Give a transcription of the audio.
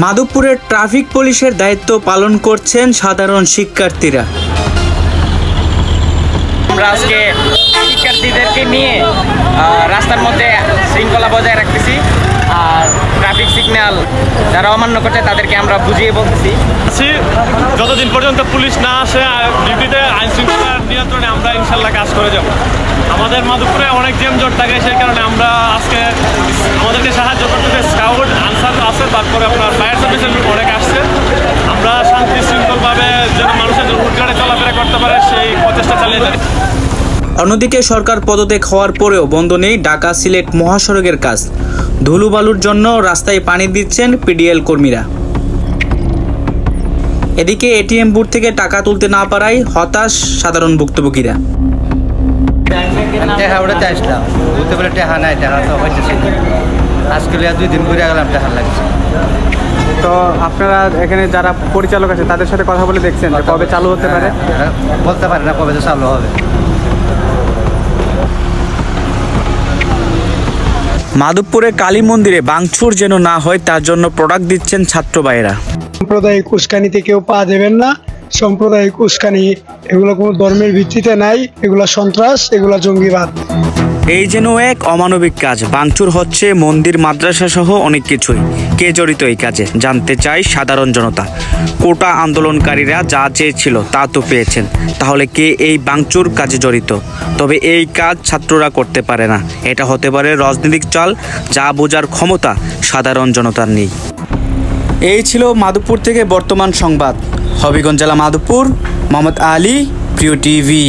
মাধবপুরের traffic পুলিশের দায়িত্ব পালন করছেন সাধারণ শিক্ষার্থীরা। আমরা আজকে শিক্ষার্থীদেরকে নিয়ে রাস্তার মধ্যে শৃঙ্খলা বজায় রাখতেছি, আর ট্রাফিক সিগন্যাল যারা অমান্য করছে তাদেরকে আমরা বুঝিয়ে বলতেছি। যতদিন পর্যন্ত পুলিশ না আসে ডিউটিতে আইন শৃঙ্খলা নিয়ন্ত্রণে আমরা ইনশাল্লাহ কাজ করে যাব। আমাদের মাধবপুরে অনেক জ্যামজট থাকে, সেই কারণে আমরা আজকে আমাদেরকে সাহায্য করতেছে স্কাউট আনসার আছে, তারপরে আপনার ফায়ার সার্ভিসের অনেক আসছে। আমরা শান্তি শৃঙ্খলভাবে যেন মানুষের রুটঘাটে চলাফেরা করতে পারে সেই প্রচেষ্টা চালিয়ে যাই। অন্যদিকে সরকার পদত্যাগ হওয়ার পরেও বন্ধ নেই ঢাকা সিলেট মহাসড়কের কাজ। ধুলো বালুর জন্য রাস্তায় পানি দিচ্ছেন পিডিএল কর্মীরা। এদিকে এটিএম বুথ থেকে টাকা তুলতে না পারায় হতাশ সাধারণ ভুক্তভোগীরা। তো আপনারা এখানে যারা পরিচালক আছে তাদের সাথে কথা বলে দেখছেন কবে চালু হতে পারে? বলতে পারে না কবে চালু হবে। মাধবপুরে কালী মন্দিরে ভাঙচুর যেন না হয় তার জন্য প্রোডাক্ট দিচ্ছেন ছাত্র ভাইয়েরা। সাম্প্রদায়িক উস্কানিতে কেউ পা দেবেন না। সাম্প্রদায়িক উস্কানি এগুলো কোনো ধর্মের ভিত্তিতে নাই, এগুলো সন্ত্রাস, এগুলো জঙ্গিবাদ। এই যেন এক অমানবিক কাজ। ভাঙচুর হচ্ছে মন্দির, মাদ্রাসা সহ অনেক কিছুই। কে জড়িত এই কাজে জানতে চাই সাধারণ জনতা। কোটা আন্দোলনকারীরা যা চেয়েছিল তা তো পেয়েছেন, তাহলে কে এই ভাঙচুর কাজে জড়িত? তবে এই কাজ ছাত্ররা করতে পারে না, এটা হতে পারে রাজনৈতিক চাল, যা বোঝার ক্ষমতা সাধারণ জনতার নেই। এই ছিল মাধবপুর থেকে বর্তমান সংবাদ। হবিগঞ্জ জেলা মাধবপুর, মোহাম্মদ আলী, প্রিয় টিভি।